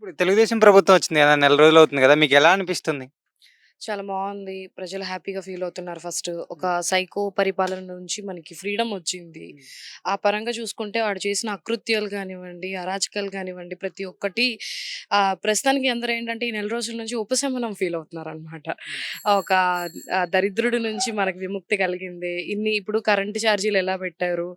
ఇప్పుడు తెలుగుదేశం ప్రభుత్వం వచ్చింది గదా! నెల రోజులవుతుంది గదా! మీకెలా అనిపిస్తుంది? చాలా బావుంది. ప్రజలు హ్యాపీగా ఫీల్ అవుతున్నారు ఫస్ట్. ఒక హ్మ్. సైకో పరిపాలన నుంచి మనకి ఫ్రీడమ్ వచ్చింది. హ్మ్. ఆ పరంగా చూసుకుంటే వాడు చేసిన అకృత్యాలు గానివ్వండి, అరాచకాలు గానివ్వండి, ప్రతి ఒక్కటి ప్రస్తుతానికి అందరేంటంటే ఈ నెల రోజుల నుంచి ఉపశమనం ఫీల్ అవుతున్నారనమాట. హ్మ్. ఒక దరిద్రుడి నుంచి మనకు విముక్తి కలిగింది. ఇప్పుడు కరెంట్ ఛార్జీలు ఎలా పెట్టారు,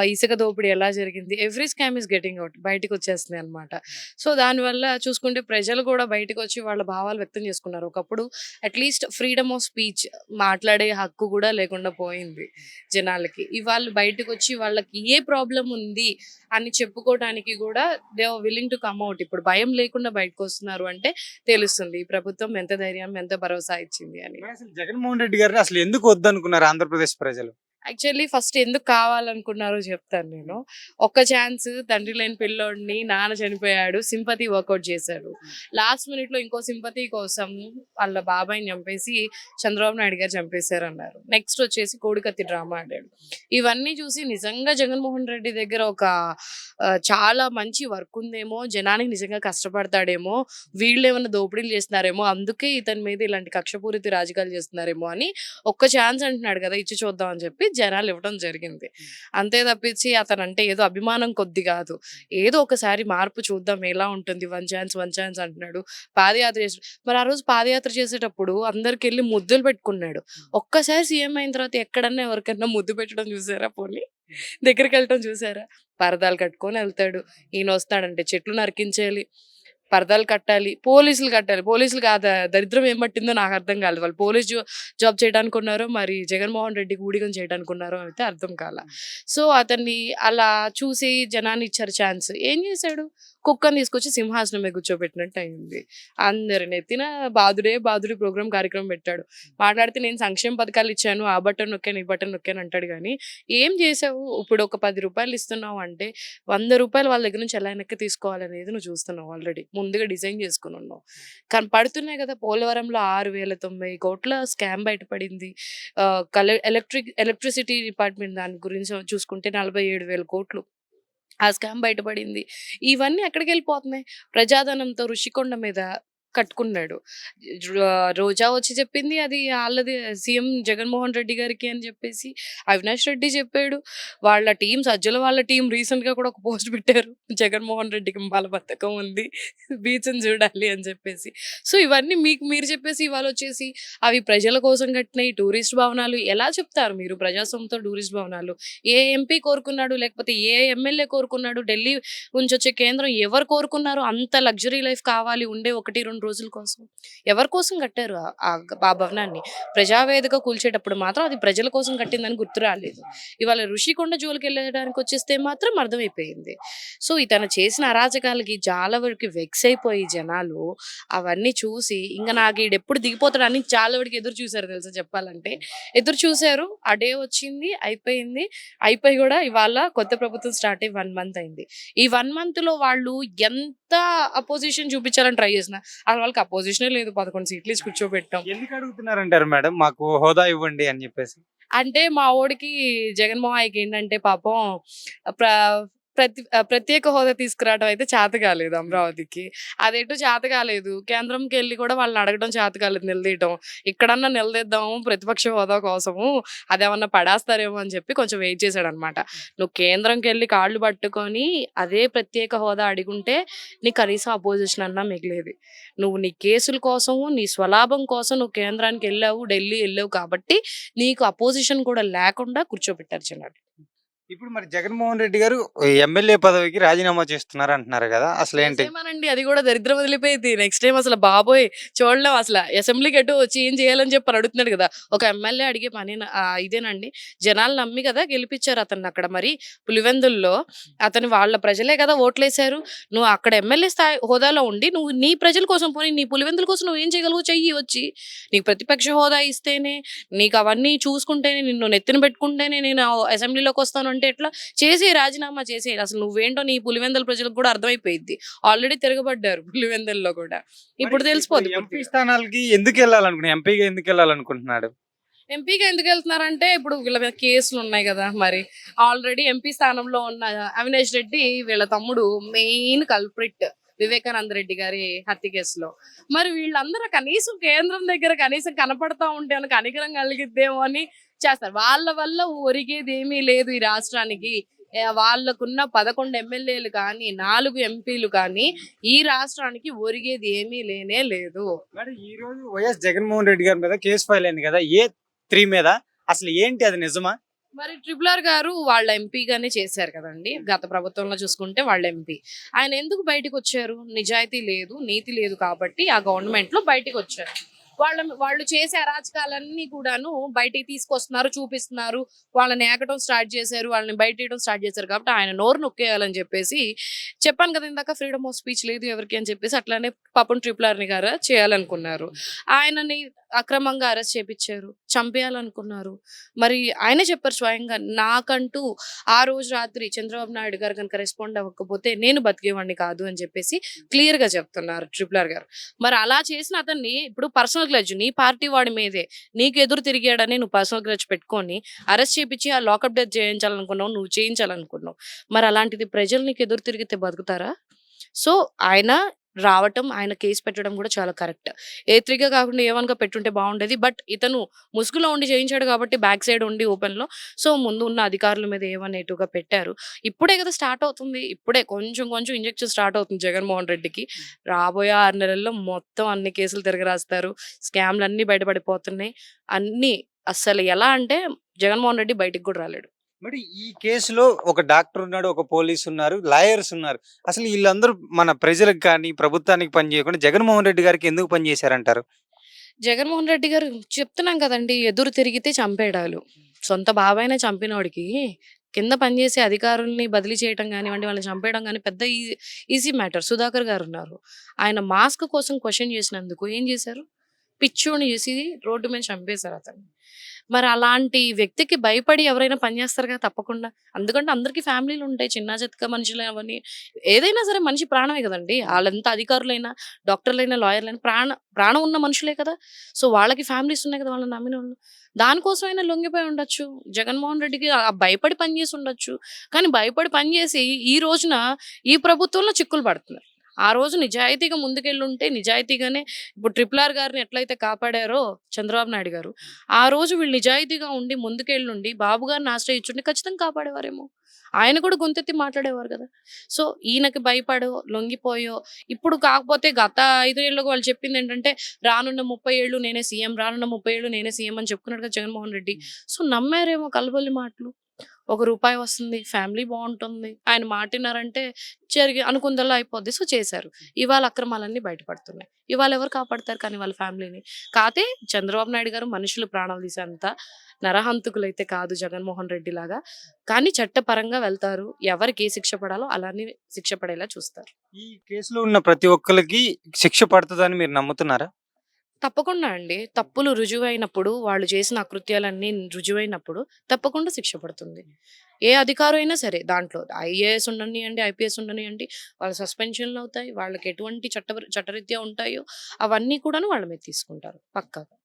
ఇసుక దోపిడీ ఎలా జరిగింది, every scam is getting out బయటికొచ్చేస్తున్నాయి అనమాట. సో, దానివల్ల చూసుకుంటే ప్రజలు కూడా బయటకొచ్చి వాళ్ళ భావాలు వ్యక్తం చేసుకున్నారు. ఒకప్పుడు అట్‌లీస్ట్ ఫ్రీడమ్ ఆఫ్ స్పీచ్ మాట్లాడే హక్కు గూడా లేకుండా పోయింది జనాలకి. ఇవాళ బయటకొచ్చి వాళ్ళకి ఏ ప్రాబ్లమ్ ఉంది అని చెప్పుకోవడానికి గూడా they are willing to come out. ఇప్పుడు భయం లేకుండా బయటకొస్తున్నారు అంటే తెలుస్తుంది. ఈ ప్రభుత్వం ఎంత ధైర్యం, ఎంత భరోసా ఇచ్చింది అని. మరసలు జగన్‌మోహన్ రెడ్డి గారిని అసలు ఎందుకు వద్దనుకున్నారు ఆంధ్రప్రదేశ్ ప్రజలు? యాక్చువల్లీ ఫస్ట్ ఎందుకు కావాలనుకున్నారో చెప్తాను నేను. హ్మ్. ఒక్క ఛాన్స్ తండ్రి లేని పిల్లోడిని నాన్న చనిపోయాడు. సింపతి వర్కౌట్ చేశాడు. హ్మ్. లాస్ట్ మినిట్‌లో ఇంకో సింపతి కోసం వాళ్ళ బాబాయిని చంపేసి చంద్రబాబు నాయుడు గారు చంపేశారన్నారు. నెక్స్ట్ వచ్చేసి కోడికత్తి డ్రామా ఆడాడు. ఇవన్నీ చూసి నిజంగా జగన్మోహన్ రెడ్డి దగ్గర ఒక చాలా మంచి వర్క్ ఉందేమో, జనానికి నిజంగా కష్టపడతాడేమో, వీళ్ళేమన్నా దోపిడీలు చేస్తున్నారేమో, అందుకే ఇతని మీద ఇలాంటి కక్షపూరిత రాజకీయాలు చేస్తున్నారేమో అని ఒక్క ఛాన్స్ అంటున్నాడు కదా! ఇచ్చి చూద్దాం అని చెప్పి జనాలు ఇవ్వడం జరిగింది. హ్మ్. అంతే తప్పించి అతనంటే ఏదో అభిమానం కొద్ది కాదు. ఏదో ఒకసారి మార్పు చూద్దాం ఎలా ఉంటుంది. వన్ ఛాన్స్ అంటున్నాడు. పాదయాత్ర చేసాడు. మరి ఆ రోజు పాదయాత్ర చేసేటప్పుడు అందరికెళ్ళి ముద్దులు పెట్టుకున్నాడు. హ్మ్. ఒక్కసారి సీఎం అయిన తర్వాత ఎక్కడన్నా ఎవరికన్నా ముద్దు పెట్టడం చూసారా పోనీ? హ్మ్. దగ్గరికెళ్ళటం చూసారా? పరదాలు కట్టుకొని ఎళ్తాడు. ఈయనొస్తాడంటే చెట్లు నరికించేయాలి. పరదాలు కట్టాలి. పోలీసులు కట్టాలి. పోలీసులకి దరిద్రం ఏం పట్టిందో నాకర్థం కాలేదు. వాళ్ళు పోలీస్ జాబ్ చేయడానికున్నారో, మరి జగన్మోహన్ రెడ్డికి ఊడిగం చేయడానికున్నారో అయితే అర్థం కాలా. హ్మ్. సో, అతన్ని అలా చూసి జనాన్నిచ్చారు ఛాన్స్. ఏం చేశాడు? కుక్కని తీసుకొచ్చి సింహాసనం మీద కూర్చోబెట్టినట్టు అయింది. అందరి నెత్తిన బాదుడే బాదుడు కార్యక్రమం పెట్టాడు. మాట్లాడితే నేను సంక్షేమ పథకాలిచ్చాను. ఆ బటన్ నొక్కాను, ఈ బటన్ నొక్కాను అంటాడు గానీ, ఏం చేశావు? ఇప్పుడు ఒక రూ. 10 ఇస్తున్నావు అంటే, రూ. 100 వాళ్ళ దగ్గర నుంచి ఎలా వెనక్కి తీసుకోవాలనేది నువ్వు చూస్తున్నావు ఆల్రెడీ. ముందుగా డిజైన్ చేసుకొనున్నావు. కానీ పడుతున్నాయి కదా! పోలవరంలో 6,090,00,00,000 స్కామ్ బయటపడింది. ఎలక్ట్రిసిటీ డిపార్ట్‌మెంట్ దాని గురించి చూసుకుంటే 47,000,00,00,000 ఆ స్కామ్ బయటపడింది. ఇవన్నీ ఎక్కడికెళ్ళిపోతున్నాయి? ప్రజాధనంతో ఋషికొండ మీద కట్టుకున్నాడు. రోజా వచ్చి చెప్పింది అది ఆళ్ళది సీఎం జగన్మోహన్ రెడ్డి గారికి అని చెప్పేసి. అవినాష్ రెడ్డి చెప్పాడు. వాళ్ళ టీమ్ సజ్జల వాళ్ళ టీమ్ రీసెంట్‌గా కూడా ఒక పోస్ట్ పెట్టారు. జగన్మోహన్ రెడ్డికి మలబద్ధకం ఉంది. బీచ్‌ని చూడాలి అని చెప్పేసి. సో, ఇవన్నీ మీకు మీరు చెప్పేసి ఇవాళొచ్చేసి అవి ప్రజల కోసం కట్టినయి టూరిస్ట్ భవనాలు ఎలా చెప్తారు మీరు ప్రజాసొమ్ముతో టూరిస్ట్ భవనాలు? ఏ ఎంపీ కోరుకున్నాడు? లేకపోతే ఏ ఎమ్మెల్యే కోరుకున్నాడు? ఢిల్లీ నుంచొచ్చే కేంద్రం ఎవరు కోరుకున్నారు? అంత లగ్జరీ లైఫ్ కావాలి ఉండే 1, 2 రోజుల కోసం. ఎవరి కోసం కట్టారు ఆ భవనాన్ని? ప్రజావేదిక కూల్చేటప్పుడు మాత్రం అది ప్రజల కోసం కట్టిందని గుర్తు రాలేదు. ఇవాళ ఋషికొండ జోలికెళ్ళడానికొచ్చేస్తే మాత్రం అర్థమైపోయింది. సో, ఇతను చేసిన అరాచకాలకి చాలా వరకు వెక్స్ అయిపోయి జనాలు అవన్నీ చూసి ఇంక నాకు ఈడెప్పుడు దిగిపోతాడని చాలా వరకు ఎదురు చూసారు తెలుసా చెప్పాలంటే. ఎదురు చూసారు. ఆ డే వచ్చింది. అయిపోయింది. అయిపోయి గూడా ఇవాళ కొత్త ప్రభుత్వం స్టార్ట్ అయ్యి 1 మంత్ అయింది. ఈ 1 మంత్‌లో వాళ్ళు ఎంత అపోజిషన్ చూపించాలని ట్రై చేసినా, అసలు వాళ్ళకి అపోజిషనే లేదు. 11 సీట్లు ఇచ్చి కూర్చోబెట్టాం. ఎందుకు అడుగుతున్నారంటారు మేడం? మాకు హోదా ఇవ్వండి అని జెప్పేసి. అంటే మా వోడికి జగన్ మావయ్యకి ఏంటంటే పాపం ప్ర ప్రత్యేక హోదా తీసుకురావడం అయితే చేత కాలేదు హ్మ్. అమరావతికి. అదెటు చేత కాలేదు. కేంద్రంకెళ్ళి కూడా వాళ్ళని అడగడం చేత కాలేదు నిలదీయటం. ఇక్కడన్నా నిలదీద్దాము ప్రతిపక్ష హోదా కోసము. అదేమన్నా పడేస్తారేమో అని చెప్పి కొంచెం వెయిట్ చేశాడనమాట. నువ్వు కేంద్రంకెళ్ళి కాళ్ళు పట్టుకొని అదే ప్రత్యేక హోదా అడిగుంటే నీకు కనీసం అపోజిషన్ అన్నా మిగిలేది. నువ్వు నీ కేసుల కోసము, నీ స్వలాభం కోసం నువ్వు కేంద్రానికెళ్ళావు, ఢిల్లీ ఎళ్ళావు కాబట్టి నీకు అపోజిషన్ కూడా లేకుండా కూర్చోబెట్టారు జనాలు. ఇప్పుడు మరి జగన్‌మోహన్ రెడ్డి గారు ఎమ్మెల్యే పదవికి రాజీనామా చేస్తున్నారంటున్నారు గదా! అసలేంటి? చేసేమనండి. అది గూడా దరిద్రం వదిలిపోయిద్ది. నెక్స్ట్ టైమ్ అసల బాబోయ్! చూడలేం అసల. అసెంబ్లీకి ఎటు వచ్చి ఏం చేయాలని చెప్పి అని అడుగుతున్నాడు గదా! ఒక ఎమ్మెల్యే అడిగే ఇదేనండి. జనాలు నమ్మి గదా గెలిపిచ్చారు అతన్నక్కడ. మరి పులివెందుల్లో అతను వాళ్ళ ప్రజలే గదా ఓట్లేసారు. నువ్వు అక్కడ ఎమ్మెల్యే స్థాయి హోదాలో ఉండి నువ్వు నీ ప్రజల కోసం పోనీ నీ పులివెందుల కోసం నువ్వేం చేయగలవో చెయ్యి వచ్చి. నీకు ప్రతిపక్ష హోదా ఇస్తేనే, నీకు అవన్నీ చూసుకుంటేనే, నిన్ను నెత్తిన పెట్టుకుంటేనే నేను అసెంబ్లీలోకొస్తాను అంటే ఎట్లా? చేసేయి రాజీనామా చేసేయి. అసలు నువ్వేంటో నీ పులివెందుల ప్రజలకు గూడా అర్థమైపోయిద్ది. ఆల్రెడీ తిరగబడ్డారు పులివెందుల్లో గూడా. మరి ఇప్పుడు ఇప్పుడు తెలిసిపోద్ది ఎంపీ పూర్తిగా. స్థానాలకి ఎంపీగా ఎందుకెళ్ళాలనుకుంటున్నాడు? ఎంపీగా ఎందుకెళ్తున్నారంటే, ఇప్పుడు వీళ్ళ మీద కేసులున్నాయి గదా! మరి. ఆల్రెడీ ఎంపీ స్థానంలో ఉన్న అవినాష్ రెడ్డి వీళ్ళ తమ్ముడు మెయిన్ కల్ప్రిట్. వివేకానంద రెడ్డి గారి హత్య కేసులో. మరి వీళ్ళందరూ కనీసం కేంద్రం దగ్గర కనీసం కనపడతా ఉంటే మనకు కనికరం కలిగిద్దేమో అని చేస్తారు. వాళ్ళ వల్ల ఒరిగేది ఏమీ లేదు ఈ రాష్ట్రానికి. వాళ్ళకున్న 11 ఎమ్మెల్యేలు కానీ, 4 ఎంపీలు కానీ ఈ రాష్ట్రానికి ఒరిగేది ఏమీ లేనే లేదు. మరి ఈ రోజు వైఎస్ జగన్మోహన్ రెడ్డి గారి మీద కేసు ఫైల్ అయింది కదా, A3 మీద. అసలు ఏంటి, అది నిజమా? మరి ట్రిపుల్ ఆర్ గారు వాళ్ళ ఎంపీగానే చేశారు కదండి. గత ప్రభుత్వంలో చూసుకుంటే వాళ్ళ ఎంపీ. ఆయన ఎందుకు బయటకు వచ్చారు? నిజాయితీ లేదు, నీతి లేదు కాబట్టి ఆ గవర్నమెంట్ లో బయటకు వచ్చారు. వాళ్ళు చేసే అరాచకాలన్నీ కూడాను బయటికి తీసుకొస్తున్నారు, చూపిస్తున్నారు. వాళ్ళని ఏకటం స్టార్ట్ చేశారు, వాళ్ళని బయట స్టార్ట్ చేశారు కాబట్టి ఆయన నోరు నొక్కేయాలని చెప్పేసి చెప్పాను కదా ఇందాక, ఫ్రీడమ్ ఆఫ్ స్పీచ్ లేదు ఎవరికి అని చెప్పేసి అట్లానే పాపం ట్రిపుల్ ఆర్ని గారు చేయాలనుకున్నారు. ఆయనని అక్రమంగా అరెస్ట్ చేపించారు, చంపేయాలనుకున్నారు. మరి ఆయనే చెప్పారు స్వయంగా, నాకంటూ ఆ రోజు రాత్రి చంద్రబాబు నాయుడు గారు కనుక రెస్పాండ్ అవ్వకపోతే నేను బతికేవాడిని కాదు అని చెప్పేసి క్లియర్ గా చెప్తున్నారు ట్రిపుల్ ఆర్ గారు. మరి అలా చేసిన అతన్ని ఇప్పుడు పర్సనల్ గ్రడ్జ్, నీ పార్టీ వాడి మీదే నీకు ఎదురు తిరిగాడని నువ్వు పర్సనల్ గ్రడ్జ్ పెట్టుకొని అరెస్ట్ చేపించి ఆ లాకప్ డెత్ చేయించాలనుకున్నావు, నువ్వు చేయించాలనుకున్నావు. మరి అలాంటిది ప్రజలు నీకు ఎదురు తిరిగితే బతుకుతారా? సో ఆయన రావటం, ఆయన కేసు పెట్టడం కూడా చాలా కరెక్ట్. A3గా కాకుండా A1 గా పెట్టుంటే బాగుండేది. బట్ ఇతను ముసుగులో ఉండి చేయించాడు కాబట్టి బ్యాక్ సైడ్ ఉండి ఓపెన్ లో, సో ముందు ఉన్న అధికారుల మీద A1 A2గా పెట్టారు. ఇప్పుడే కదా స్టార్ట్ అవుతుంది, ఇప్పుడే కొంచెం కొంచెం ఇంజెక్షన్ స్టార్ట్ అవుతుంది జగన్మోహన్ రెడ్డికి. రాబోయే 6 నెలల్లో మొత్తం అన్ని కేసులు తిరగరాస్తారు, స్కామ్లు అన్ని బయటపడిపోతున్నాయి. అన్ని అస్సలు ఎలా అంటే జగన్మోహన్ రెడ్డి బయటికి కూడా రాలేడు. మరి ఈ కేసులో ఒక డాక్టర్ ఉన్నాడు, ఒక పోలీస్ ఉన్నారు, లాయర్స్ ఉన్నారు. అసలు వీళ్ళందరూ మన ప్రజలకు కానీ ప్రభుత్వానికి పని చేయకుండా జగన్మోహన్ రెడ్డి గారికి ఎందుకు పని చేశారంటారు? జగన్మోహన్ రెడ్డి గారు చెప్తున్నాం కదండి, ఎదురు తిరిగితే చంపేయడాలు. సొంత బాబాయినే చంపినోడికి కింద పనిచేసే అధికారుల్ని బదిలీ చేయడం కానివ్వండి, వాళ్ళని చంపేయడం కానీ పెద్ద ఈజీ మ్యాటర్. సుధాకర్ గారు ఉన్నారు, ఆయన మాస్క్ కోసం క్వశ్చన్ చేసినందుకు ఏం చేశారు? పిచ్చోని చేసి రోడ్డు మీద చంపేశారు అతన్ని. మరి అలాంటి వ్యక్తికి భయపడి ఎవరైనా పనిచేస్తారు కదా తప్పకుండా. ఎందుకంటే అందరికీ ఫ్యామిలీలు ఉంటాయి, చిన్న చితక మనుషులు అవన్నీ. ఏదైనా సరే మనిషి ప్రాణమే కదండి. వాళ్ళెంత అధికారులైనా, డాక్టర్లైనా, లాయర్లైనా ప్రాణం ఉన్న మనుషులే కదా. సో వాళ్ళకి ఫ్యామిలీస్ ఉన్నాయి కదా, వాళ్ళని నమ్మిన వాళ్ళు. దానికోసం అయినా లొంగిపోయి ఉండొచ్చు. జగన్మోహన్ రెడ్డికి భయపడి పనిచేసి ఉండొచ్చు. కానీ భయపడి పనిచేసి ఈ రోజున ఈ ప్రభుత్వంలో చిక్కులు పడుతున్నారు. ఆ రోజు నిజాయితీగా ముందుకెళ్ళుంటే, నిజాయితీగానే ఇప్పుడు ట్రిపుల్ ఆర్ గారిని ఎట్లయితే కాపాడారో చంద్రబాబు నాయుడు గారు, ఆ రోజు వీళ్ళు నిజాయితీగా ఉండి ముందుకెళ్ళుండి బాబు గారిని ఆశ్రయించుంటే ఖచ్చితంగా కాపాడేవారేమో. ఆయన కూడా గొంతెత్తి మాట్లాడేవారు కదా. సో ఈయనకి భయపడో, లొంగిపోయో, ఇప్పుడు కాకపోతే గత 5 ఏళ్ళకు వాళ్ళు చెప్పింది ఏంటంటే రానున్న 30 ఏళ్ళు నేనే సీఎం, రానున్న 30 ఏళ్ళు నేనే సీఎం అని చెప్పుకున్నాడు కదా జగన్మోహన్ రెడ్డి. సో నమ్మారేమో కలబొల్లి మాటలు. ఒక రూపాయి వస్తుంది, ఫ్యామిలీ బాగుంటుంది, ఆయన మాటినారంటే జరిగి అనుకుందల్లా అయిపోద్ది. సో చేశారు. ఇవాళ అక్రమాలన్నీ బయటపడుతున్నాయి. ఇవాళ ఎవరు కాపాడతారు కానీ వాళ్ళ ఫ్యామిలీని? కాతే చంద్రబాబు నాయుడు గారు మనుషులు ప్రాణాలు తీసేంత నరహంతకులైతే కాదు జగన్మోహన్ రెడ్డి లాగా. కానీ చట్టపరంగా వెళ్తారు. ఎవరికి ఏ శిక్ష పడాలో అలానే శిక్ష పడేలా చూస్తారు. ఈ కేసులో ఉన్న ప్రతి ఒక్కరికి శిక్ష పడుతుందని మీరు నమ్ముతున్నారా? తప్పకుండా అండి. తప్పులు రుజువైనప్పుడు, వాళ్ళు చేసిన అకృత్యాలన్నీ రుజువైనప్పుడు తప్పకుండా శిక్ష పడుతుంది. ఏ అధికారం అయినా సరే దాంట్లో ఐఏఎస్ ఉండనియండి, ఐపీఎస్ ఉండనియండి, వాళ్ళ సస్పెన్షన్‌లు అవుతాయి. వాళ్ళకి ఎటువంటి చట్టరీత్యా ఉంటాయో అవన్నీ కూడాను వాళ్ళ మీద తీసుకుంటారు పక్కాగా.